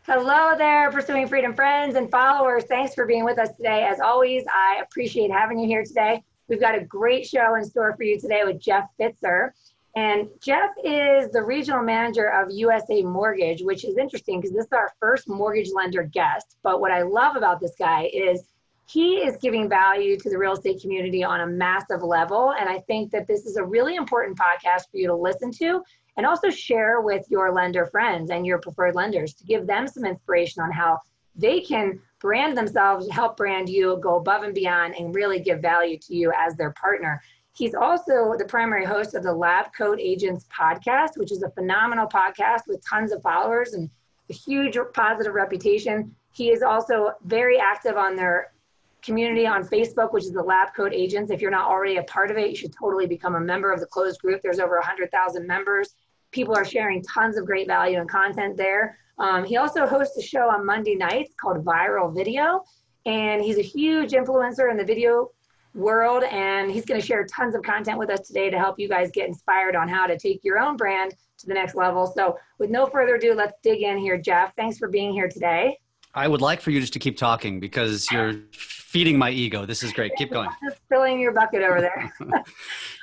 Hello there, Pursuing Freedom friends and followers. Thanks for being with us today. As always, I appreciate having you here today. We've got a great show in store for you today with Jeff Pfitzer. And Jeff is the regional manager of USA Mortgage, which is interesting because this is our first mortgage lender guest. But what I love about this guy is he is giving value to the real estate community on a massive level. And I think that this is a really important podcast for you to listen to and also share with your lender friends and your preferred lenders to give them some inspiration on how they can brand themselves, help brand you, go above and beyond, and really give value to you as their partner. He's also the primary host of the Lab Coat Agents podcast, which is a phenomenal podcast with tons of followers and a huge positive reputation. He is also very active on their community on Facebook, which is the Lab Coat Agents. If you're not already a part of it, you should totally become a member of the closed group. There's over 100,000 members. People are sharing tons of great value and content there. He also hosts a show on Monday nights called Viral Video, and he's a huge influencer in the video world, and he's going to share tons of content with us today to help you guys get inspired on how to take your own brand to the next level. So with no further ado, let's dig in here. Jeff, thanks for being here today. I would like for you just to keep talking because you're feeding my ego. This is great. Keep going. Just filling your bucket over there.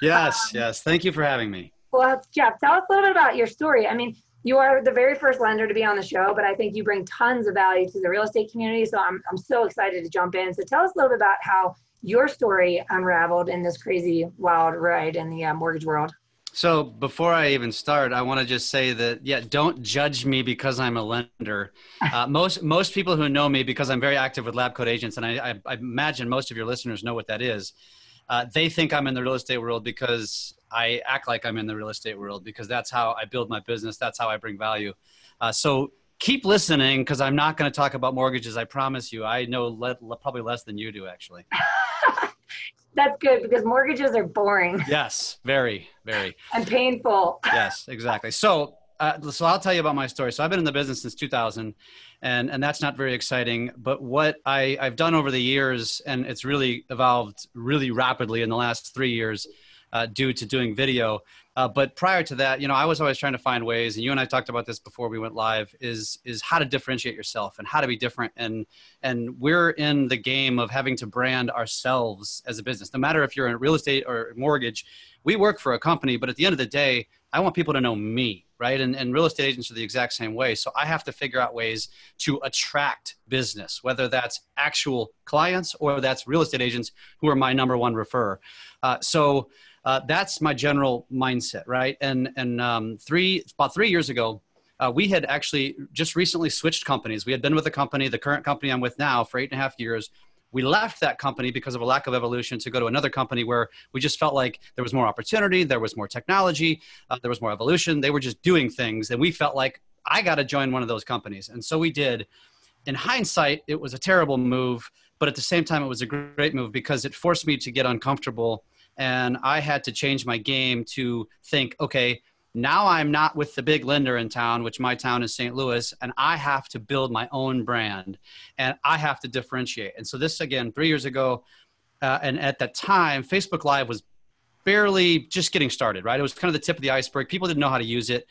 Yes. Thank you for having me. Well, Jeff, tell us a little bit about your story. I mean, you are the very first lender to be on the show, but I think you bring tons of value to the real estate community. So I'm so excited to jump in. So tell us a little bit about how your story unraveled in this crazy wild ride in the mortgage world. So before I even start, I want to just say that, don't judge me because I'm a lender. Most people who know me, because I'm very active with Lab Coat Agents, and I imagine most of your listeners know what that is. They think I'm in the real estate world because I act like I'm in the real estate world, because that's how I build my business. That's how I bring value. So keep listening, because I'm not going to talk about mortgages. I promise you. I know probably less than you do, actually. That's good, because mortgages are boring. Yes, very, very. And painful. Yes, exactly. So I'll tell you about my story. So I've been in the business since 2000, and that's not very exciting. But what I've done over the years, and it's really evolved really rapidly in the last 3 years due to doing video. But prior to that, I was always trying to find ways, and you and I talked about this before we went live, is how to differentiate yourself and how to be different. And we're in the game of having to brand ourselves as a business. No matter if you're in real estate or mortgage, we work for a company, but at the end of the day, I want people to know me, right? And real estate agents are the exact same way. So I have to figure out ways to attract business, whether that's actual clients or that's real estate agents who are my number one referrer. So that's my general mindset, right? And about 3 years ago, we had actually just recently switched companies. We had been with the current company I'm with now, for 8.5 years. We left that company because of a lack of evolution to go to another company where we just felt like there was more opportunity, there was more technology, there was more evolution. They were just doing things, and we felt like I got to join one of those companies. And so we did. In hindsight, it was a terrible move, but at the same time, it was a great move because it forced me to get uncomfortable. And I had to change my game to think, okay, now I'm not with the big lender in town, which my town is St. Louis, and I have to build my own brand, and I have to differentiate. And so this, again, 3 years ago, and at that time, Facebook Live was barely just getting started, right? It was kind of the tip of the iceberg. People didn't know how to use it.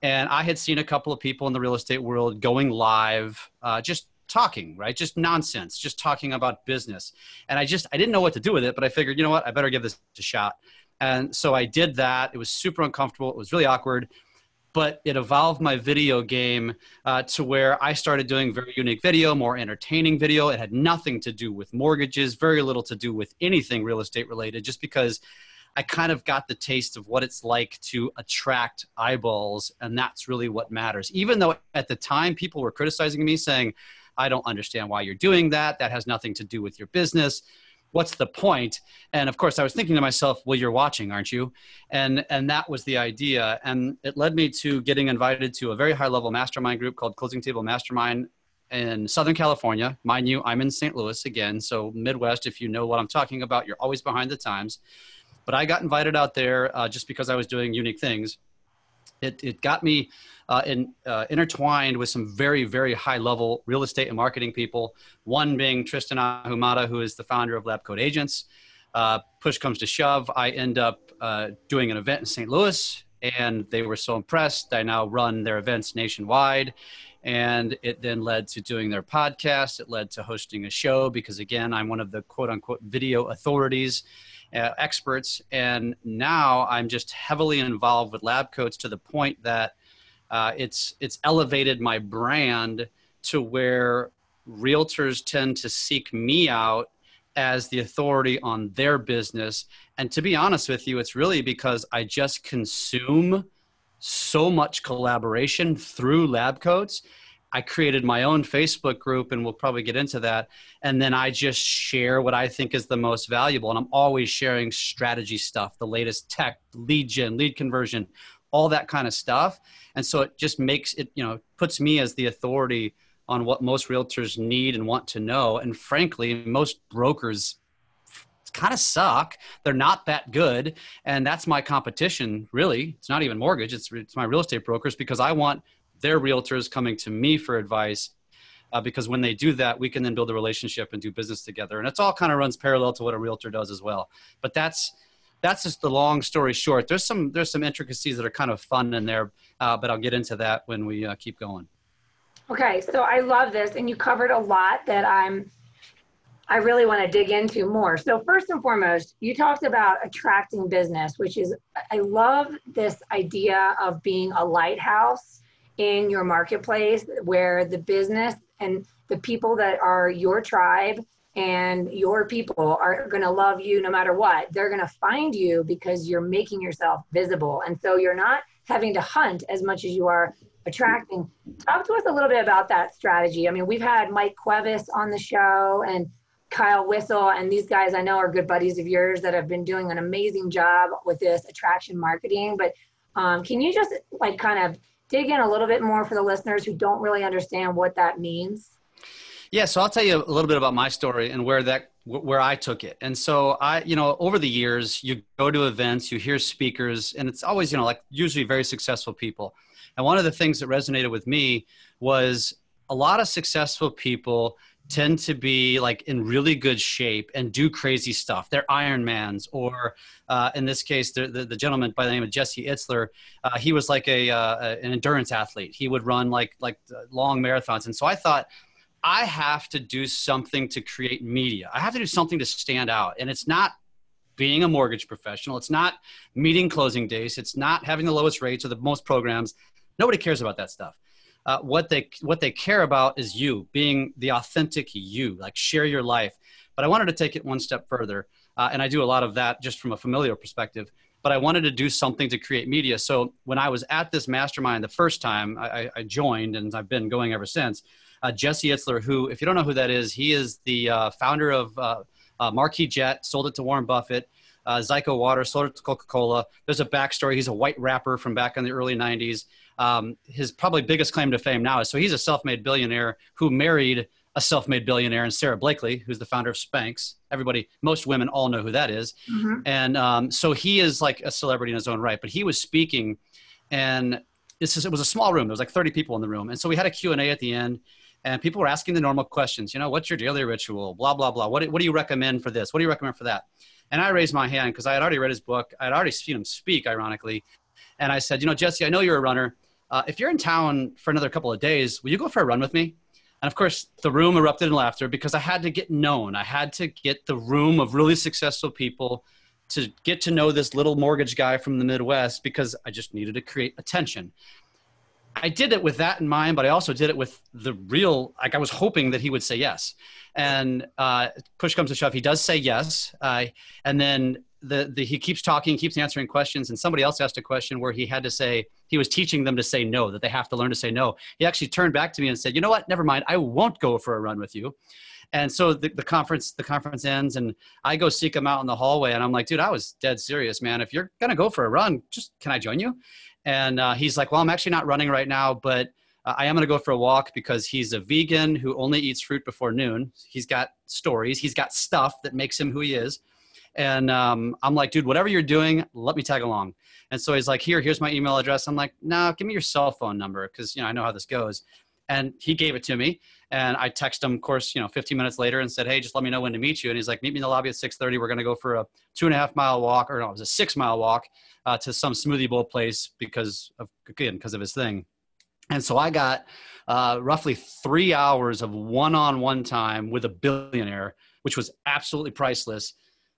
And I had seen a couple of people in the real estate world going live, just talking, right? Just nonsense, just talking about business. And I didn't know what to do with it, but I figured, you know what, I better give this a shot. And so I did that. It was super uncomfortable. It was really awkward, but it evolved my video game to where I started doing very unique video, more entertaining video. It had nothing to do with mortgages, very little to do with anything real estate related, just because I kind of got the taste of what it's like to attract eyeballs. And that's really what matters. Even though at the time people were criticizing me saying, I don't understand why you're doing that. That has nothing to do with your business. What's the point? And of course I was thinking to myself, well, you're watching, aren't you? And that was the idea. And it led me to getting invited to a very high level mastermind group called Closing Table Mastermind in Southern California. Mind you, I'm in St. Louis again. So Midwest, if you know what I'm talking about, you're always behind the times. But I got invited out there just because I was doing unique things. It got me intertwined with some very, very high level real estate and marketing people. One being Tristan Ahumada, who is the founder of Lab Coat Agents. Push comes to shove, I end up doing an event in St. Louis, and they were so impressed. I now run their events nationwide. And it then led to doing their podcast. It led to hosting a show because, again, I'm one of the quote unquote video authorities, experts. And now I'm just heavily involved with lab coats to the point that it's elevated my brand to where realtors tend to seek me out as the authority on their business. And to be honest with you, it's really because I just consume so much collaboration through lab coats. I created my own Facebook group, and we'll probably get into that. And then I just share what I think is the most valuable. And I'm always sharing strategy stuff, the latest tech, lead gen, lead conversion, all that kind of stuff. And so it just makes it, puts me as the authority on what most realtors need and want to know. And frankly, most brokers kind of suck. They're not that good. And that's my competition, really. It's not even mortgage. It's my real estate brokers, because I want their realtors coming to me for advice, because when they do that, we can then build a relationship and do business together. And it's all kind of runs parallel to what a realtor does as well. But that's just the long story short. There's some intricacies that are kind of fun in there, but I'll get into that when we keep going. Okay, so I love this, and you covered a lot that I really want to dig into more. So first and foremost, you talked about attracting business, which is, I love this idea of being a lighthouse in your marketplace, where the business and the people that are your tribe and your people are going to love you no matter what. They're going to find you because you're making yourself visible. And so you're not having to hunt as much as you are attracting. Talk to us a little bit about that strategy. I mean, we've had Mike Cuevas on the show and Kyle Whistle, and these guys I know are good buddies of yours that have been doing an amazing job with this attraction marketing. But can you just kind of dig in a little bit more for the listeners who don't really understand what that means? Yeah, so I'll tell you a little bit about my story and where I took it. And so over the years, you go to events, you hear speakers, and it's always, usually very successful people. And one of the things that resonated with me was a lot of successful people tend to be in really good shape and do crazy stuff. They're Ironmans, or in this case, the gentleman by the name of Jesse Itzler, he was an endurance athlete. He would run long marathons. And so I thought, I have to do something to create media. I have to do something to stand out. And it's not being a mortgage professional. It's not meeting closing days. It's not having the lowest rates or the most programs. Nobody cares about that stuff. What they care about is you being the authentic you, share your life. But I wanted to take it one step further. And I do a lot of that just from a familial perspective, but I wanted to do something to create media. So when I was at this mastermind the first time I joined, and I've been going ever since, Jesse Itzler, who, if you don't know who that is, he is the founder of Marquis Jet, sold it to Warren Buffett. Zyko Water, sold it to Coca-Cola. There's a backstory. He's a white rapper from back in the early 90s. His probably biggest claim to fame now is, so he's a self-made billionaire who married a self-made billionaire, and Sarah Blakely, who's the founder of Spanx. Most women all know who that is. Mm-hmm. And so he is a celebrity in his own right, but he was speaking, and it was a small room. There was 30 people in the room. And so we had a Q&A at the end, and people were asking the normal questions. What's your daily ritual? Blah, blah, blah. What do you recommend for this? What do you recommend for that? And I raised my hand because I had already read his book. I'd already seen him speak, ironically. And I said, Jesse, I know you're a runner. If you're in town for another couple of days, will you go for a run with me? And of course, the room erupted in laughter because I had to get known. I had to get the room of really successful people to get to know this little mortgage guy from the Midwest, because I just needed to create attention. I did it with that in mind, but I also did it with the real, I was hoping that he would say yes. And push comes to shove, he does say yes. And then he keeps talking, keeps answering questions. And somebody else asked a question where he had to say, he was teaching them to say no, that they have to learn to say no. He actually turned back to me and said, you know what, never mind, I won't go for a run with you. And so the conference ends, and I go seek him out in the hallway. And I'm like, dude, I was dead serious, man. If you're going to go for a run, can I join you? And he's like, well, I'm actually not running right now, but I am going to go for a walk, because he's a vegan who only eats fruit before noon. He's got stories. He's got stuff that makes him who he is. And I'm like, dude, whatever you're doing, let me tag along. And so he's like, here's my email address. I'm like, no, give me your cell phone number, because, I know how this goes. And he gave it to me, and I texted him, of course, 15 minutes later, and said, hey, just let me know when to meet you. And he's like, meet me in the lobby at 6:30. We're going to go for a 2.5 mile walk, or no, it was a 6 mile walk to some smoothie bowl place because of his thing. And so I got roughly 3 hours of one-on-one time with a billionaire, which was absolutely priceless.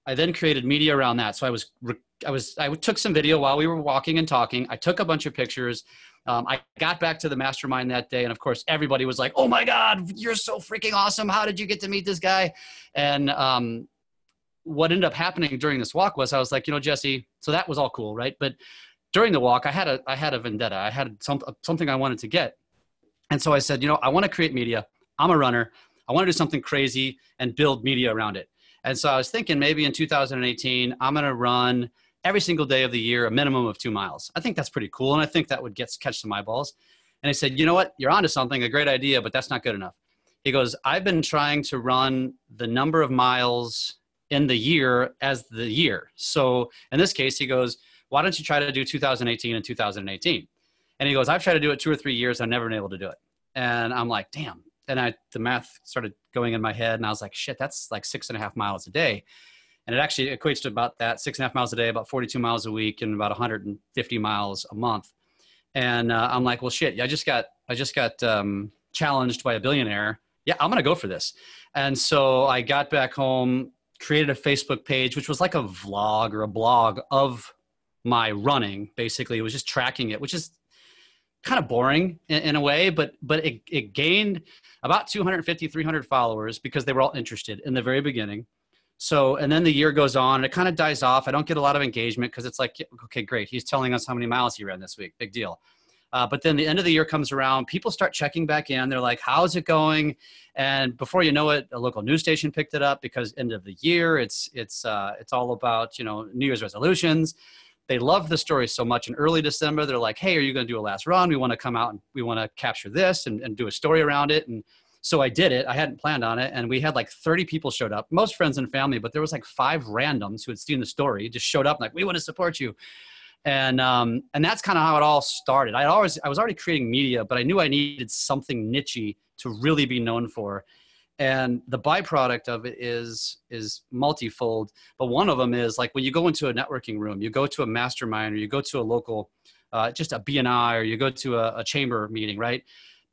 I then created media around that. So I took some video while we were walking and talking. I took a bunch of pictures. I got back to the mastermind that day. And of course, everybody was like, oh my God, you're so freaking awesome. How did you get to meet this guy? And what ended up happening during this walk was I was like, Jesse, so that was all cool, right? But during the walk, I had a vendetta. I had something I wanted to get. And so I said, I want to create media. I'm a runner. I want to do something crazy and build media around it. And so I was thinking maybe in 2018, I'm going to run every single day of the year, a minimum of 2 miles. I think that's pretty cool. And I think that would catch some eyeballs. And I said, you know what? You're onto something, a great idea, but that's not good enough. He goes, I've been trying to run the number of miles in the year as the year. So in this case, he goes, why don't you try to do 2018 and 2018? And he goes, I've tried to do it 2 or 3 years. I've never been able to do it. And I'm like, damn. And the math started going in my head and I was like, shit, that's like 6.5 miles a day. And it actually equates to about that 6.5 miles a day, about 42 miles a week and about 150 miles a month. And I'm like, well, shit, I just got challenged by a billionaire. Yeah, I'm going to go for this. And so I got back home, created a Facebook page, which was like a vlog or a blog of my running. Basically, it was just tracking it, which is kind of boring in a way, but it gained about 250, 300 followers because they were all interested in the very beginning. So, and then the year goes on and it kind of dies off. I don't get a lot of engagement because it's like, okay, great. He's telling us how many miles he ran this week. Big deal. But then the end of the year comes around, people start checking back in. They're like, how's it going? And before you know it, a local news station picked it up because end of the year, it's all about, New Year's resolutions. They loved the story so much. In early December, they're like, hey, are you going to do a last run? We want to come out and we want to capture this and do a story around it. And so I did it. I hadn't planned on it. And we had like 30 people showed up, most friends and family, but there was like 5 randoms who had seen the story, just showed up like, we want to support you. And that's kind of how it all started. I was already creating media, but I knew I needed something niche-y to really be known for. And the byproduct of it is multifold. But one of them is like when you go into a networking room, you go to a mastermind or you go to a local, just a BNI, or you go to a chamber meeting, right?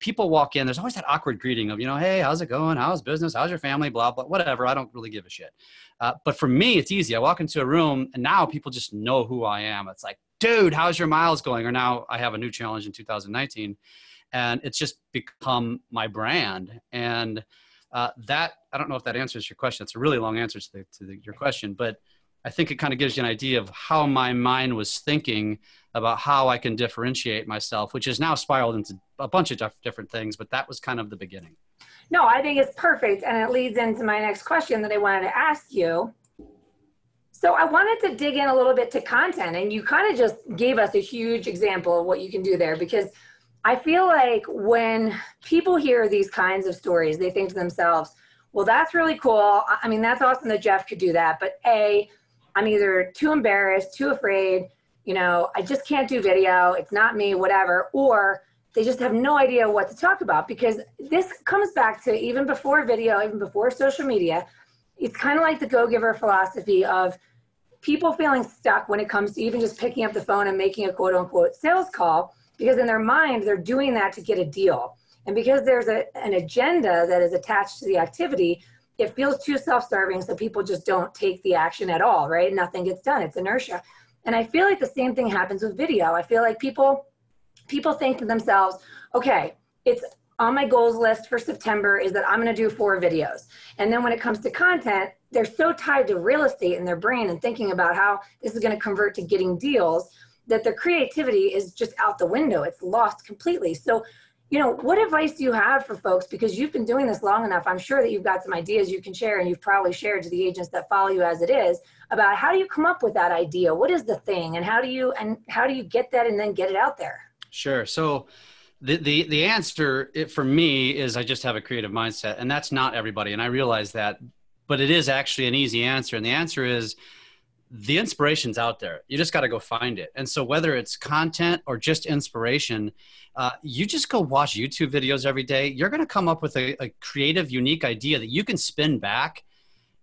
People walk in, there's always that awkward greeting of, hey, how's it going? How's business? How's your family? Blah, blah, whatever. I don't really give a shit. But for me, it's easy. I walk into a room and now people just know who I am. It's like, dude, how's your miles going? Or now I have a new challenge in 2019 and it's just become my brand. And that, I don't know if that answers your question. It's a really long answer to your question, but I think it kind of gives you an idea of how my mind was thinking about how I can differentiate myself, which has now spiraled into a bunch of different things, but that was kind of the beginning. No, I think it's perfect. And it leads into my next question that I wanted to ask you. So I wanted to dig in a little bit to content, and you kind of just gave us a huge example of what you can do there, because I feel like when people hear these kinds of stories, they think to themselves, well, that's really cool. I mean, that's awesome that Jeff could do that. But I'm either too embarrassed, too afraid, I just can't do video. It's not me, whatever. Or they just have no idea what to talk about, because this comes back to even before video, even before social media. It's kind of like the go-giver philosophy of people feeling stuck when it comes to even just picking up the phone and making a quote unquote sales call, because in their mind, they're doing that to get a deal. And because there's an agenda that is attached to the activity, it feels too self-serving, so people just don't take the action at all, right? Nothing gets done. It's inertia. And I feel like the same thing happens with video. I feel like people think to themselves, okay, it's on my goals list for September is that I'm going to do 4 videos. And then when it comes to content, they're so tied to real estate in their brain and thinking about how this is going to convert to getting deals that their creativity is just out the window. It's lost completely. So, what advice do you have for folks? Because you've been doing this long enough. I'm sure that you've got some ideas you can share, and you've probably shared to the agents that follow you as it is, about how do you come up with that idea? What is the thing? And how do you get that and then get it out there? Sure. So the answer for me is I just have a creative mindset, and that's not everybody. And I realize that, but it is actually an easy answer. And the answer is the inspiration's out there. You just got to go find it. And so whether it's content or just inspiration, you just go watch YouTube videos every day. You're going to come up with a creative, unique idea that you can spin back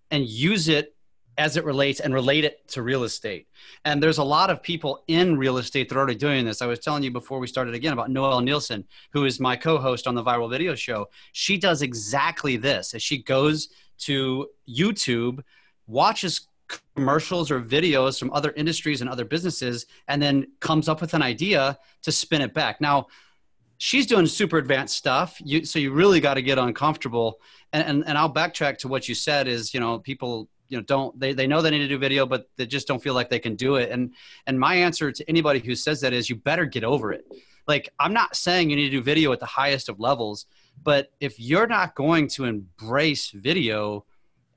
and use it as it relates and relate it to real estate. And there's a lot of people in real estate that are already doing this. I was telling you before we started again about Noelle Nielsen, who is my co-host on the Viral Video Show. She does exactly this. As she goes to YouTube, watches commercials or videos from other industries and other businesses, and then comes up with an idea to spin it back. Now, she's doing super advanced stuff. So you really got to get uncomfortable. And I'll backtrack to what you said is, people, they know they need to do video, but they just don't feel like they can do it. And my answer to anybody who says that is you better get over it. Like, I'm not saying you need to do video at the highest of levels, but if you're not going to embrace video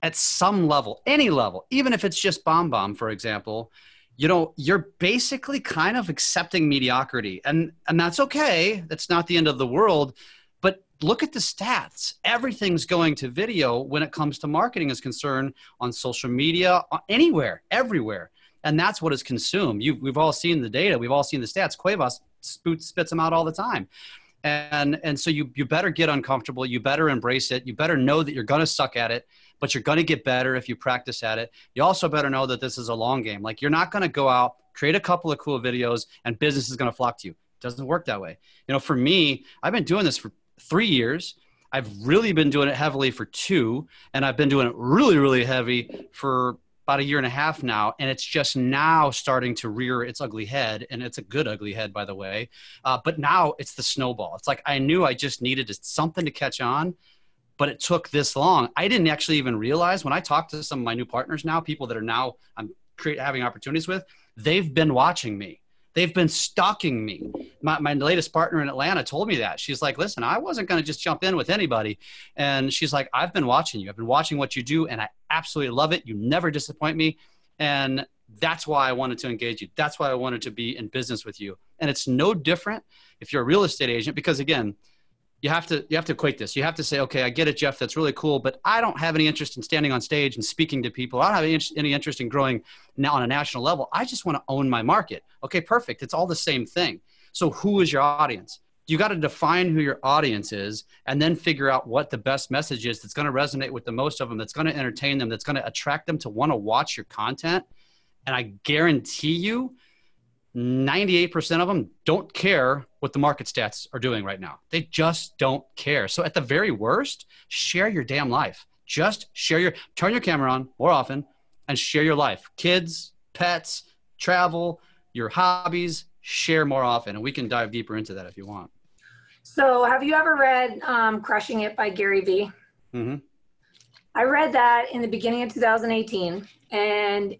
at some level, any level, even if it's just bomb, for example, you're basically kind of accepting mediocrity, and that's okay. That's not the end of the world, but look at the stats. Everything's going to video when it comes to marketing is concerned, on social media, anywhere, everywhere. And that's what is consumed. We've all seen the data. We've all seen the stats. Cuevas spits them out all the time. And so you better get uncomfortable. You better embrace it. You better know that you're going to suck at it, but you're going to get better if you practice at it. You also better know that this is a long game. Like, you're not going to go out, create a couple of cool videos, and business is going to flock to you. It doesn't work that way. For me, I've been doing this for 3 years. I've really been doing it heavily for 2, and I've been doing it really, really heavy for about 1.5 years now, and it's just now starting to rear its ugly head, and it's a good ugly head, by the way. But now it's the snowball. It's like I knew I just needed something to catch on, but it took this long. I didn't actually even realize when I talk to some of my new partners now, people that are now I'm having opportunities with, they've been watching me. They've been stalking me. My latest partner in Atlanta told me that. She's like, listen, I wasn't going to just jump in with anybody. And she's like, I've been watching you. I've been watching what you do, and I absolutely love it. You never disappoint me. And that's why I wanted to engage you. That's why I wanted to be in business with you. And it's no different if you're a real estate agent, because again, you have to equate this. You have to say, okay, I get it, Jeff, that's really cool, but I don't have any interest in standing on stage and speaking to people. I don't have any interest in growing now on a national level. I just want to own my market. Okay, perfect. It's all the same thing. So who is your audience? You got to define who your audience is, and then figure out what the best message is that's going to resonate with the most of them, that's going to entertain them, that's going to attract them to want to watch your content. And I guarantee you, 98% of them don't care what the market stats are doing right now. They just don't care. So at the very worst, share your damn life. Just turn your camera on more often and share your life. Kids, pets, travel, your hobbies, share more often. And we can dive deeper into that if you want. So have you ever read Crushing It by Gary Vee? Mm-hmm. I read that in the beginning of 2018, and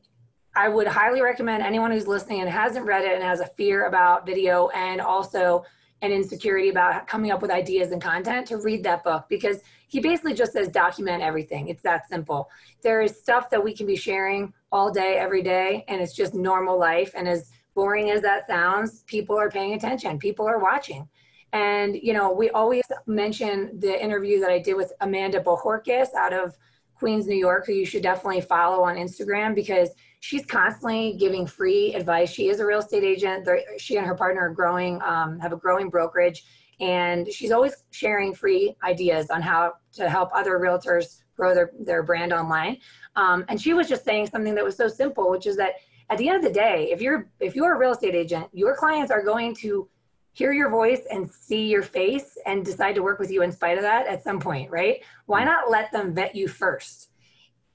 I would highly recommend anyone who's listening and hasn't read it and has a fear about video and also an insecurity about coming up with ideas and content to read that book, because he basically just says document everything. It's that simple. There is stuff that we can be sharing all day, every day, and it's just normal life. And as boring as that sounds, people are paying attention. People are watching. And, we always mention the interview that I did with Amanda Bohorquez out of Queens, New York, who you should definitely follow on Instagram, because she's constantly giving free advice. She is a real estate agent. She and her partner are have a growing brokerage, and she's always sharing free ideas on how to help other realtors grow their brand online. And she was just saying something that was so simple, which is that at the end of the day, if you're a real estate agent, your clients are going to hear your voice and see your face and decide to work with you in spite of that at some point, right? Why not let them vet you first?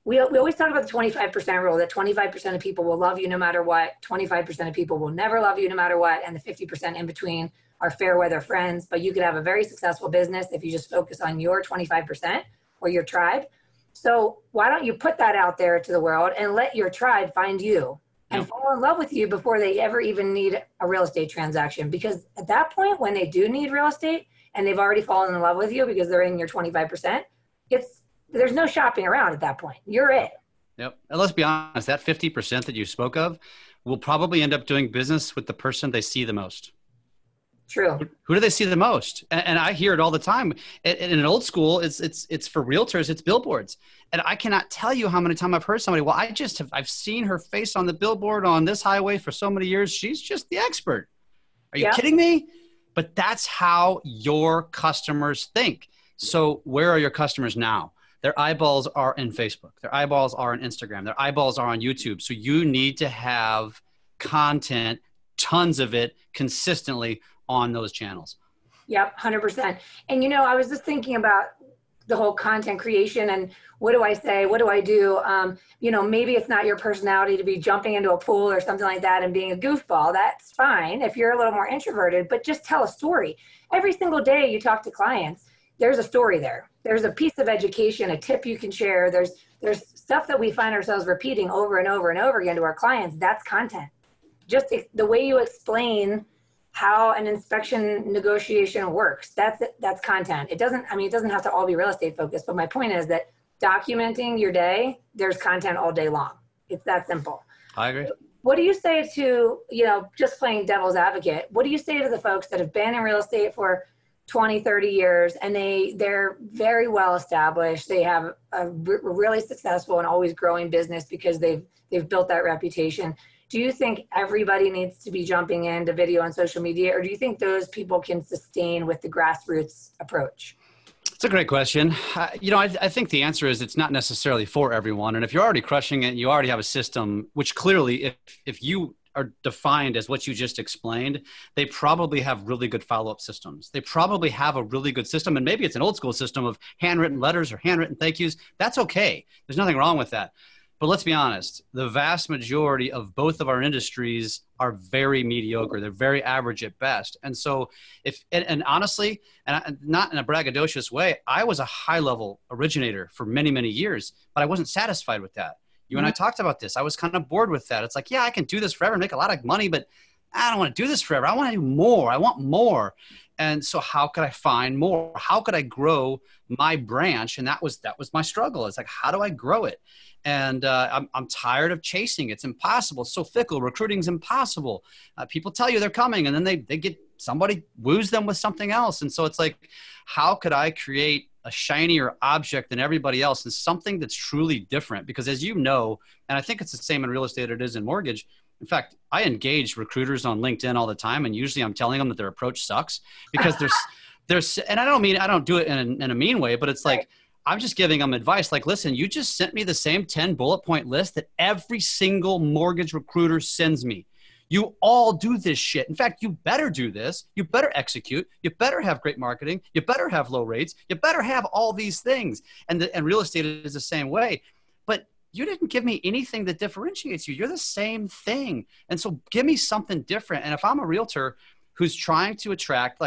We always talk about the 25% rule, that 25% of people will love you no matter what, 25% of people will never love you no matter what, and the 50% in between are fair weather friends. But you could have a very successful business if you just focus on your 25% or your tribe. So why don't you put that out there to the world and let your tribe find you and fall in love with you before they ever even need a real estate transaction? Because at that point, when they do need real estate and they've already fallen in love with you because they're in your 25%, there's no shopping around at that point. You're it. Yep. And let's be honest, that 50% that you spoke of will probably end up doing business with the person they see the most. True. Who do they see the most? And I hear it all the time. In an old school, it's for realtors, it's billboards. And I cannot tell you how many times I've heard somebody, well, I've seen her face on the billboard on this highway for so many years. She's just the expert. Are you kidding me? But that's how your customers think. So where are your customers now? Their eyeballs are in Facebook. Their eyeballs are on Instagram. Their eyeballs are on YouTube. So you need to have content, tons of it, consistently on those channels. Yep, 100%. And, I was just thinking about the whole content creation and what do I say? What do I do? Maybe it's not your personality to be jumping into a pool or something like that and being a goofball. That's fine if you're a little more introverted, but just tell a story. Every single day you talk to clients, there's a story there. There's a piece of education, a tip you can share. There's stuff that we find ourselves repeating over and over and over again to our clients. That's content. Just the way you explain how an inspection negotiation works. That's content. It doesn't have to all be real estate focused, but my point is that documenting your day, there's content all day long. It's that simple. I agree. What do you say to, just playing devil's advocate, what do you say to the folks that have been in real estate for 20, 30 years and they're very well established. They have a really successful and always growing business because they've built that reputation. Do you think everybody needs to be jumping into video and social media, or do you think those people can sustain with the grassroots approach? It's a great question. I think the answer is it's not necessarily for everyone. And if you're already crushing it, you already have a system, which clearly, if you are defined as what you just explained, they probably have really good follow-up systems. They probably have a really good system. And maybe it's an old school system of handwritten letters or handwritten thank yous. That's okay. There's nothing wrong with that. But let's be honest, the vast majority of both of our industries are very mediocre. They're very average at best. And so and honestly, and not in a braggadocious way, I was a high level originator for many, many years, but I wasn't satisfied with that. You and I talked about this. I was kind of bored with that. It's like, yeah, I can do this forever and make a lot of money, but I don't want to do this forever. I want to do more. I want more. And so how could I find more? How could I grow my branch? And that was my struggle. It's like, how do I grow it? And I'm tired of chasing. It's impossible. It's so fickle. Recruiting's impossible. People tell you they're coming, and then they get somebody woos them with something else. And so it's like, how could I create a shinier object than everybody else and something that's truly different? Because as you know, and I think it's the same in real estate as it is in mortgage. In fact, I engage recruiters on LinkedIn all the time, and usually I'm telling them that their approach sucks because there's, and I don't do it in a mean way, but it's like, I'm just giving them advice. Like, listen, you just sent me the same 10 bullet point list that every single mortgage recruiter sends me. You all do this shit. In fact, you better do this. You better execute. You better have great marketing. You better have low rates. You better have all these things. And real estate is the same way. But you didn't give me anything that differentiates you. You're the same thing. And so give me something different. And if I'm a realtor who's trying to attract,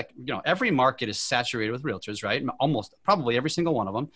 every market is saturated with realtors, right? Almost probably every single one of them.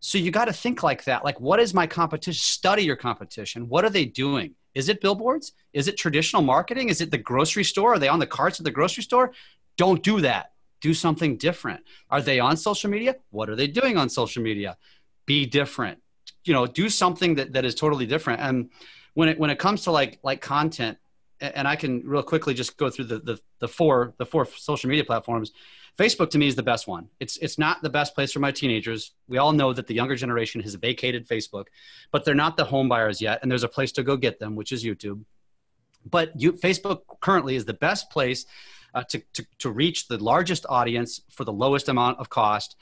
So you got to think like that. Like, what is my competition? Study your competition. What are they doing? Is it billboards? Is it traditional marketing? Is it the grocery store? Are they on the carts at the grocery store? Don't do that. Do something different. Are they on social media? What are they doing on social media? Be different. Do something that is totally different. And when it comes to like content, and I can real quickly just go through the four social media platforms. Facebook to me is the best one. It's not the best place for my teenagers. We all know that the younger generation has vacated Facebook, but they're not the home buyers yet. And there's a place to go get them, which is YouTube. But Facebook currently is the best place to reach the largest audience for the lowest amount of cost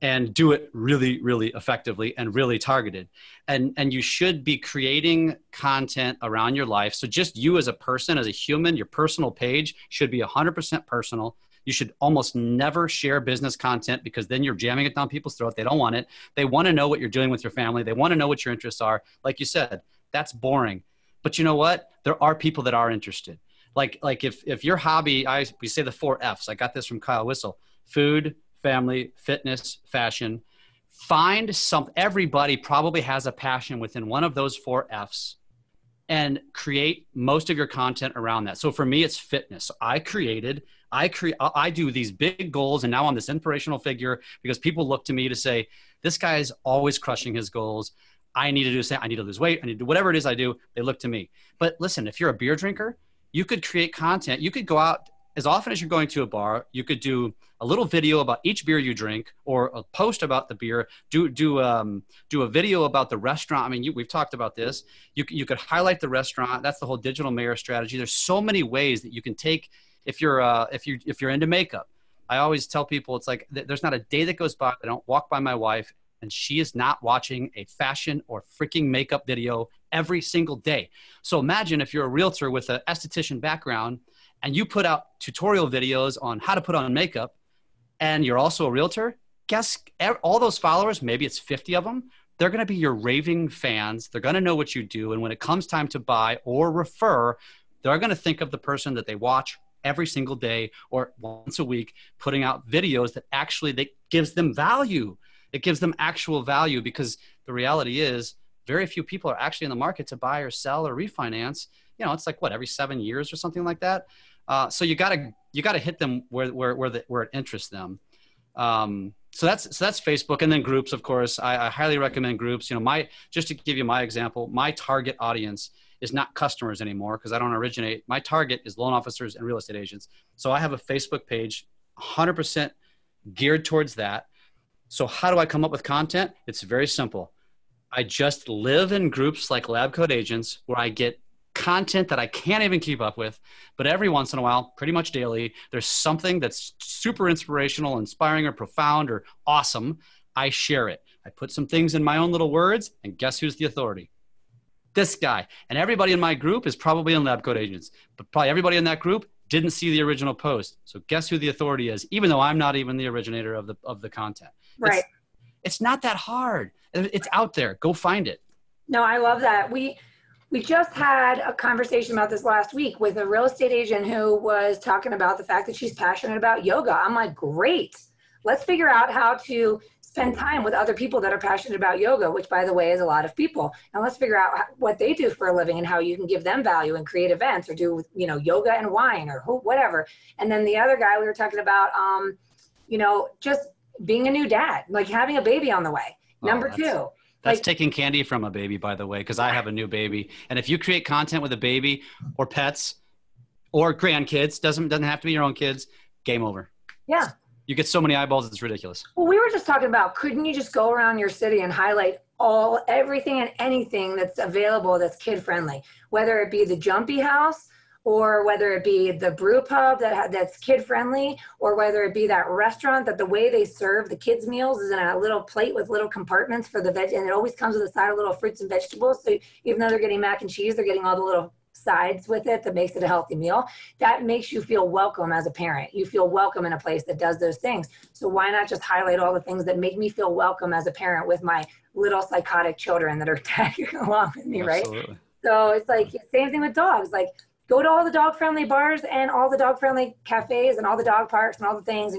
and do it really, really effectively and really targeted. And you should be creating content around your life. So just you as a person, as a human, your personal page should be 100% personal. You should almost never share business content because then you're jamming it down people's throat. They don't want it. They want to know what you're doing with your family. They want to know what your interests are. Like you said, that's boring. But you know what? There are people that are interested. Like if your hobby, we say the 4 F's. I got this from Kyle Whissel: food, family, fitness, fashion. Everybody probably has a passion within one of those 4 F's, and create most of your content around that. So for me, it's fitness. I do these big goals, and now I'm this inspirational figure because people look to me to say, this guy is always crushing his goals. I need to lose weight. I need to do whatever it is I do. They look to me. But listen, if you're a beer drinker, you could create content. You could go out as often as you're going to a bar. You could do a little video about each beer you drink, or a post about the beer. Do a video about the restaurant. I mean, we've talked about this. You could highlight the restaurant. That's the whole digital mayor strategy. There's so many ways that you can take. If you're into makeup, I always tell people, it's like there's not a day that goes by that I don't walk by my wife and she is not watching a fashion or freaking makeup video every single day. So imagine if you're a realtor with an esthetician background and you put out tutorial videos on how to put on makeup, and you're also a realtor, guess all those followers, maybe it's 50 of them, they're going to be your raving fans. They're going to know what you do. And when it comes time to buy or refer, they're going to think of the person that they watch every single day or once a week, putting out videos that actually gives them value. It gives them actual value, because the reality is very few people are actually in the market to buy or sell or refinance. You know, it's like every 7 years or something like that. So you gotta hit them where it interests them. So that's Facebook, and then groups. Of course, I highly recommend groups. You know, just to give you my example, my target audience is not customers anymore, because I don't originate. My target is loan officers and real estate agents. So I have a Facebook page, 100% geared towards that. So how do I come up with content? It's very simple. I just live in groups like Lab Coat Agents, where I get content that I can't even keep up with, but every once in a while, pretty much daily, there's something that's super inspirational, inspiring, or profound, or awesome. I share it. I put some things in my own little words, and guess who's the authority? This guy. And everybody in my group is probably in Lab Coat Agents, but probably everybody in that group didn't see the original post. So guess who the authority is, even though I'm not even the originator of the content. Right. It's not that hard. It's out there. Go find it. No, I love that. We just had a conversation about this last week with a real estate agent who was talking about the fact that she's passionate about yoga. I'm like, great. Let's figure out how to spend time with other people that are passionate about yoga, which, by the way, is a lot of people. And let's figure out what they do for a living and how you can give them value and create events, or do, you know, yoga and wine, or whatever. And then the other guy, we were talking about, you know, just being a new dad, like having a baby on the way. Number two. That's taking candy from a baby, by the way, because I have a new baby. And if you create content with a baby or pets or grandkids, doesn't have to be your own kids, game over. Yeah. You get so many eyeballs, it's ridiculous. Well, we were just talking about, couldn't you just go around your city and highlight everything and anything that's available that's kid friendly, whether it be the Jumpy House, or whether it be the brew pub that's kid friendly, or whether it be that restaurant that the way they serve the kids meals is in a little plate with little compartments for the veg, and it always comes with a side of little fruits and vegetables. So even though they're getting mac and cheese, they're getting all the little sides with it that makes it a healthy meal. That makes you feel welcome as a parent. You feel welcome in a place that does those things. So why not just highlight all the things that make me feel welcome as a parent with my little psychotic children that are tagging along with me, Absolutely. Right? So it's like, same thing with dogs. Like, go to all the dog friendly bars and all the dog friendly cafes and all the dog parks and all the things,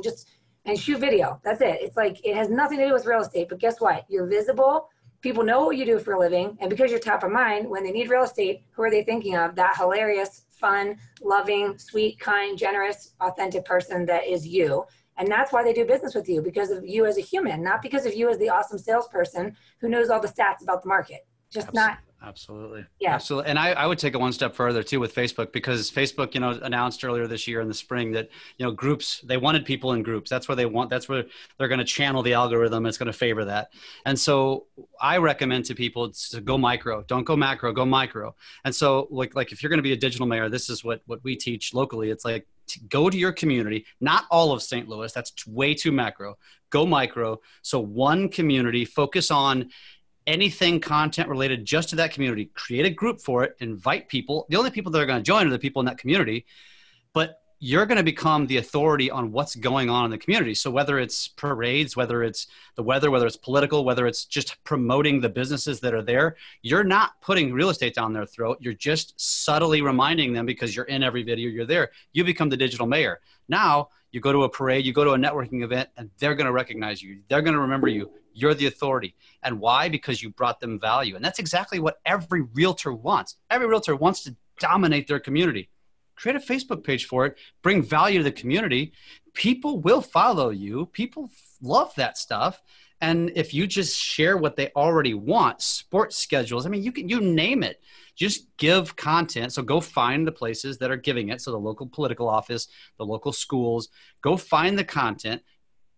and shoot video. That's it. It's like, it has nothing to do with real estate, but guess what? You're visible. People know what you do for a living. And because you're top of mind, when they need real estate, who are they thinking of? That hilarious, fun, loving, sweet, kind, generous, authentic person that is you. And that's why they do business with you, because of you as a human, not because of you as the awesome salesperson who knows all the stats about the market. Absolutely. Yeah. Absolutely. And I would take it one step further too with Facebook, because Facebook, you know, announced earlier this year in the spring that, you know, groups, they wanted people in groups. That's where they're going to channel the algorithm. It's going to favor that. And so I recommend to people to go micro, don't go macro, go micro. And so like if you're going to be a digital mayor, this is what we teach locally. It's like, to go to your community, not all of St. Louis. That's way too macro. Go micro. So one community, focus on anything content related just to that community, create a group for it, invite people. The only people that are going to join are the people in that community, but you're going to become the authority on what's going on in the community. So whether it's parades, whether it's the weather, whether it's political, whether it's just promoting the businesses that are there, you're not putting real estate down their throat. You're just subtly reminding them, because you're in every video, you're there. You become the digital mayor. Now you go to a parade, you go to a networking event, and they're going to recognize you. They're going to remember you. You're the authority. And why? Because you brought them value. And that's exactly what every realtor wants. Every realtor wants to dominate their community. Create a Facebook page for it. Bring value to the community. People will follow you. People love that stuff. And if you just share what they already want, sports schedules, I mean, you name it. Just give content. So go find the places that are giving it. So the local political office, the local schools, go find the content,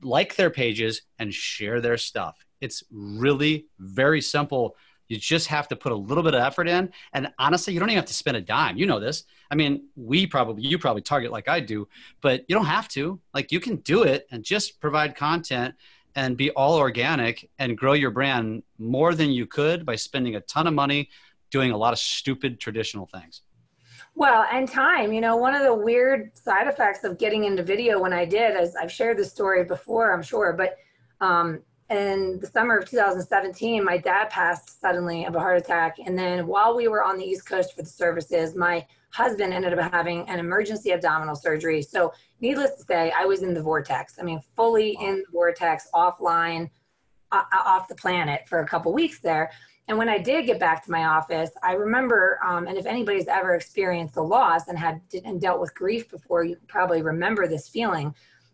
like their pages, and share their stuff. It's really very simple. You just have to put a little bit of effort in. And honestly, you don't even have to spend a dime. You know this. I mean, you probably target like I do, but you don't have to. Like, you can do it and just provide content and be all organic and grow your brand more than you could by spending a ton of money doing a lot of stupid traditional things. Well, and time, one of the weird side effects of getting into video when I did, as I've shared this story before, I'm sure, but in the summer of 2017, my dad passed suddenly of a heart attack. And then while we were on the East Coast for the services, my husband ended up having an emergency abdominal surgery. So needless to say, I was in the vortex. I mean, fully in the vortex, offline, off the planet for a couple weeks there. And when I did get back to my office, I remember, and if anybody's ever experienced a loss and dealt with grief before, you probably remember this feeling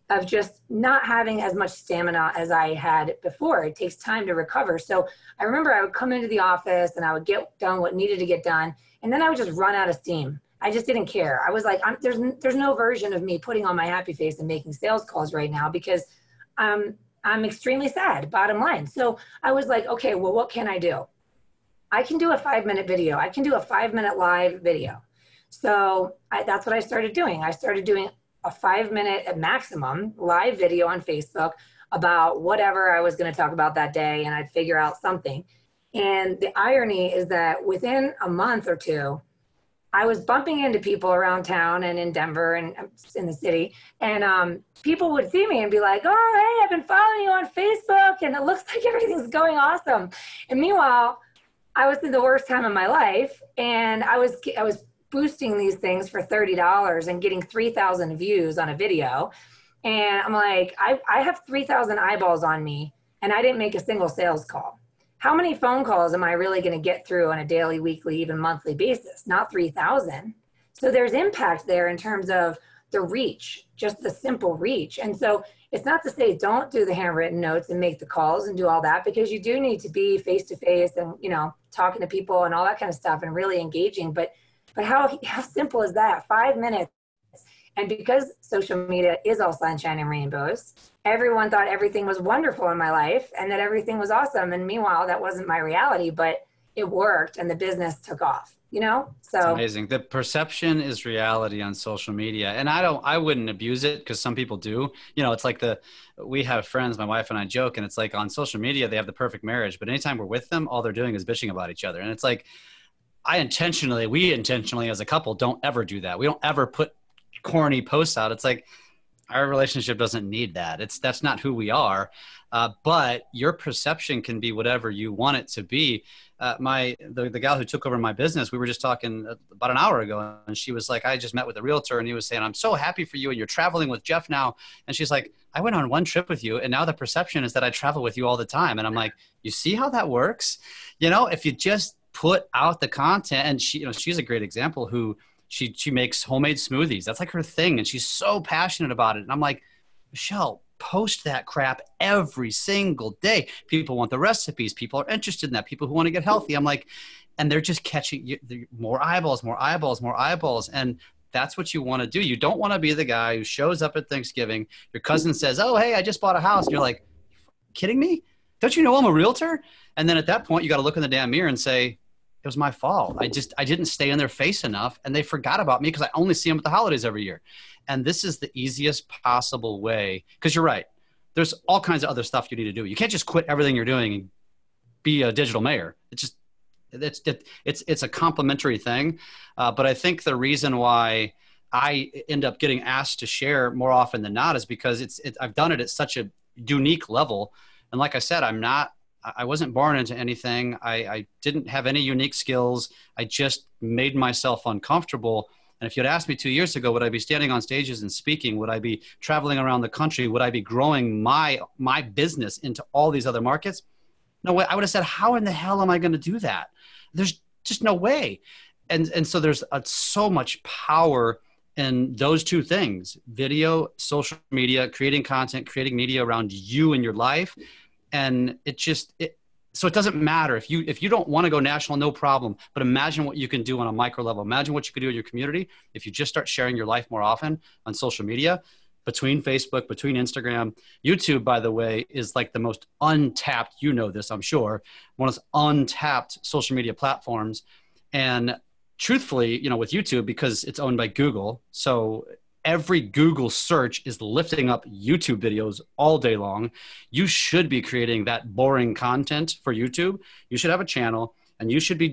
of just not having as much stamina as I had before. It takes time to recover. So I remember I would come into the office and I would get done what needed to get done. And then I would just run out of steam. I just didn't care. I was like, there's no version of me putting on my happy face and making sales calls right now because I'm extremely sad, bottom line. So I was like, okay, well, what can I do? I can do a 5-minute video. I can do a 5-minute live video. So that's what I started doing. I started doing a 5-minute at maximum live video on Facebook about whatever I was going to talk about that day, and I'd figure out something. And the irony is that within a month or two, I was bumping into people around town and in Denver and in the city, and people would see me and be like, oh, hey, I've been following you on Facebook, and it looks like everything's going awesome. And meanwhile, I was in the worst time of my life, and I was boosting these things for $30 and getting 3,000 views on a video. And I'm like, I have 3,000 eyeballs on me, and I didn't make a single sales call. How many phone calls am I really going to get through on a daily, weekly, even monthly basis? Not 3,000. So there's impact there in terms of the reach, just the simple reach. And so it's not to say don't do the handwritten notes and make the calls and do all that, because you do need to be face-to-face and, talking to people and all that kind of stuff and really engaging. But how simple is that? 5 minutes. And because social media is all sunshine and rainbows, everyone thought everything was wonderful in my life and that everything was awesome. And meanwhile, that wasn't my reality, but it worked and the business took off, So it's amazing. The perception is reality on social media. And I wouldn't abuse it because some people do. It's like we have friends, my wife and I joke, and it's like on social media, they have the perfect marriage, but anytime we're with them, all they're doing is bitching about each other. And it's like, we intentionally as a couple don't ever do that. We don't ever put corny posts out. It's like, our relationship doesn't need that. That's not who we are. But your perception can be whatever you want it to be. The gal who took over my business, we were just talking about an hour ago, and she was like, I just met with a realtor, and he was saying, I'm so happy for you, and you're traveling with Jeff now. And she's like, I went on one trip with you, and now the perception is that I travel with you all the time. And I'm like, you see how that works? If you just put out the content, and she's a great example who she makes homemade smoothies. That's like her thing. And she's so passionate about it. And I'm like, Michelle, post that crap every single day. People want the recipes. People are interested in that. People who want to get healthy. I'm like, and they're just catching more eyeballs, more eyeballs, more eyeballs. And that's what you want to do. You don't want to be the guy who shows up at Thanksgiving. Your cousin says, oh, hey, I just bought a house. And you're like, kidding me? Don't you know I'm a realtor? And then at that point, you got to look in the damn mirror and say, it was my fault. I didn't stay in their face enough, and they forgot about me because I only see them at the holidays every year. And this is the easiest possible way, because you're right. There's all kinds of other stuff you need to do. You can't just quit everything you're doing and be a digital mayor. It's a complementary thing. But I think the reason why I end up getting asked to share more often than not is because I've done it at such a unique level. And like I said, I wasn't born into anything. I didn't have any unique skills. I just made myself uncomfortable. And if you'd asked me 2 years ago, would I be standing on stages and speaking? Would I be traveling around the country? Would I be growing my business into all these other markets? No way. I would have said, how in the hell am I going to do that? There's just no way. And so there's so much power in those two things: video, social media, creating content, creating media around you and your life. And so it doesn't matter if you don't want to go national, no problem. But imagine what you can do on a micro level. Imagine what you can do in your community if you just start sharing your life more often on social media, between Facebook, between Instagram. YouTube, by the way, is like the most untapped, this, I'm sure, one of those untapped social media platforms. And truthfully, with YouTube, because it's owned by Google, so every Google search is lifting up YouTube videos all day long. You should be creating that boring content for YouTube. You should have a channel, and you should be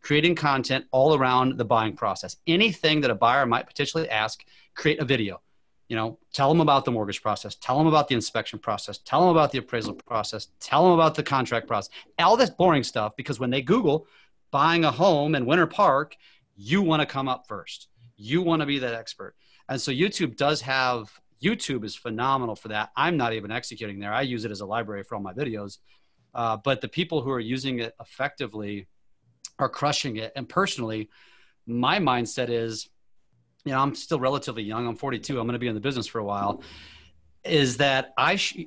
creating content all around the buying process. Anything that a buyer might potentially ask, create a video. Tell them about the mortgage process, tell them about the inspection process, tell them about the appraisal process, tell them about the contract process, all this boring stuff, because when they Google buying a home in Winter Park, you want to come up first. You want to be that expert. And so YouTube is phenomenal for that. I'm not even executing there. I use it as a library for all my videos. But the people who are using it effectively are crushing it. And personally, my mindset is, I'm still relatively young. I'm 42. I'm going to be in the business for a while. Is that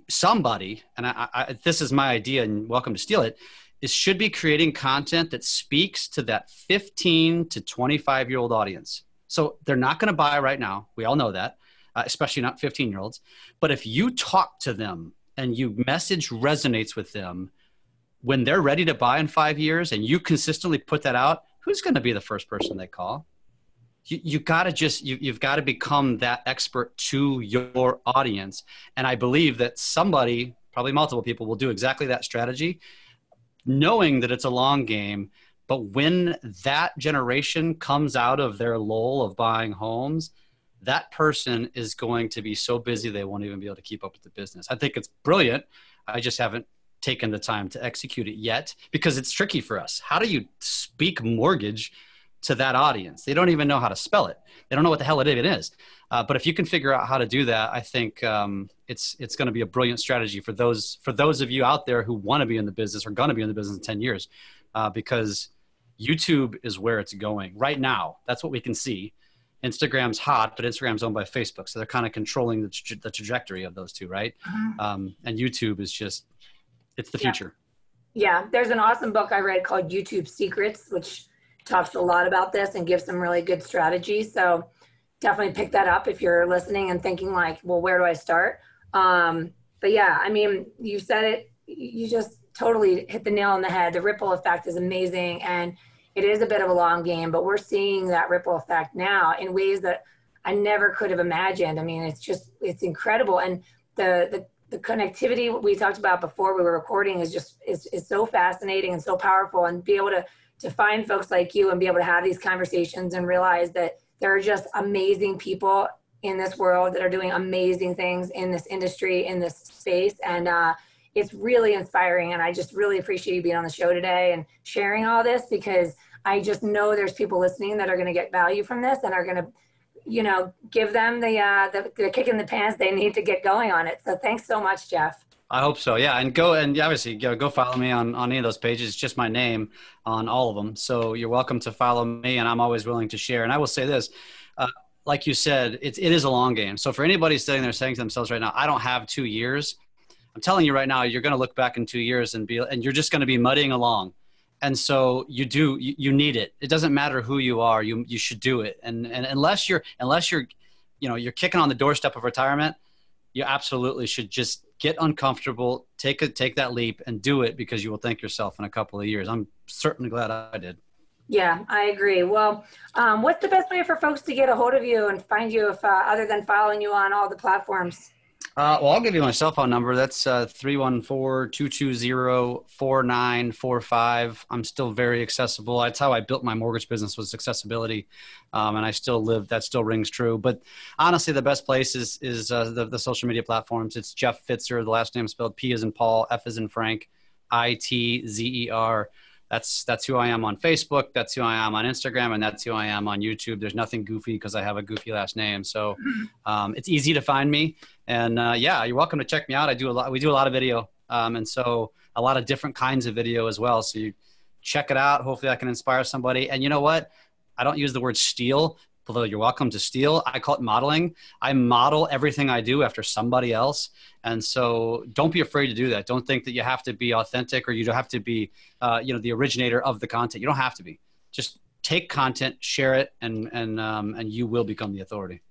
somebody, and this is my idea, and welcome to steal it, should be creating content that speaks to that 15 to 25-year-old audience. So they're not going to buy right now. We all know that, especially not 15-year-olds. But if you talk to them and your message resonates with them, when they're ready to buy in 5 years and you consistently put that out, who's going to be the first person they call? You've got to become that expert to your audience. And I believe that somebody, probably multiple people, will do exactly that strategy, knowing that it's a long game. But when that generation comes out of their lull of buying homes, that person is going to be so busy they won't even be able to keep up with the business. I think it's brilliant. I just haven't taken the time to execute it yet because it's tricky for us. How do you speak mortgage to that audience? They don't even know how to spell it. They don't know what the hell it even is. But if you can figure out how to do that, I think it's going to be a brilliant strategy for those of you out there who want to be in the business or going to be in the business in 10 years, because YouTube is where it's going right now. That's what we can see. Instagram's hot, but Instagram's owned by Facebook. So they're kind of controlling the trajectory of those two, right? And YouTube is it's the future. Yeah. There's an awesome book I read called YouTube Secrets, which talks a lot about this and gives some really good strategies. So definitely pick that up if you're listening and thinking like, well, where do I start? But yeah, I mean, you said it, you just totally hit the nail on the head. The ripple effect is amazing. And it is a bit of a long game, but we're seeing that ripple effect now in ways that I never could have imagined. I mean, it's incredible. And the connectivity we talked about before we were recording is so fascinating and so powerful, and be able to find folks like you and be able to have these conversations and realize that there are just amazing people in this world that are doing amazing things in this industry, in this space. And it's really inspiring. And I just really appreciate you being on the show today and sharing all this, because I just know there's people listening that are going to get value from this and are going to, give them the kick in the pants they need to get going on it. So thanks so much, Jeff. I hope so. Yeah. And obviously go follow me on any of those pages. It's just my name on all of them. So you're welcome to follow me, and I'm always willing to share. And I will say this, like you said, it is a long game. So for anybody sitting there saying to themselves right now, I don't have 2 years, I'm telling you right now, you're going to look back in 2 years and you're just going to be muddying along. And so you need it. It doesn't matter who you are. You should do it. And unless you're kicking on the doorstep of retirement, you absolutely should just get uncomfortable, take that leap and do it, because you will thank yourself in a couple of years. I'm certainly glad I did. Yeah, I agree. Well, what's the best way for folks to get a hold of you and find you other than following you on all the platforms? Well, I'll give you my cell phone number. That's 314-220-4945. I'm still very accessible. That's how I built my mortgage business, was accessibility. And I still that still rings true. But honestly, the best place is the social media platforms. It's Jeff Pfitzer. The last name is spelled P as in Paul, F as in Frank, ITZER. That's who I am on Facebook. That's who I am on Instagram, and that's who I am on YouTube. There's nothing goofy because I have a goofy last name. So it's easy to find me. And you're welcome to check me out. We do a lot of video. And so a lot of different kinds of video as well. So you check it out. Hopefully I can inspire somebody. And you know what? I don't use the word steal, although you're welcome to steal. I call it modeling. I model everything I do after somebody else. And so don't be afraid to do that. Don't think that you have to be authentic, or you don't have to be, the originator of the content. You don't have to be. Just take content, share it, and you will become the authority.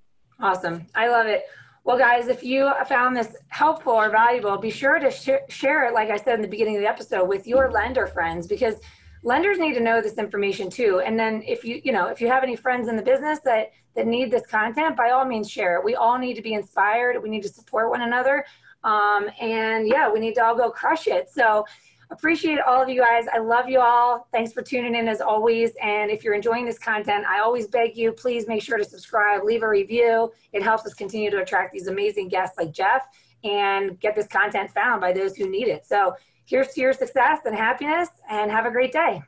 Awesome. I love it. Well, guys, if you found this helpful or valuable, be sure to share it, like I said in the beginning of the episode, with your lender friends, because lenders need to know this information too. And then if if you have any friends in the business that need this content, by all means share it. We all need to be inspired. We need to support one another. And yeah, we need to all go crush it. So appreciate all of you guys. I love you all. Thanks for tuning in as always. And if you're enjoying this content, I always beg you, please make sure to subscribe, leave a review. It helps us continue to attract these amazing guests like Jeff and get this content found by those who need it. So here's to your success and happiness, and have a great day.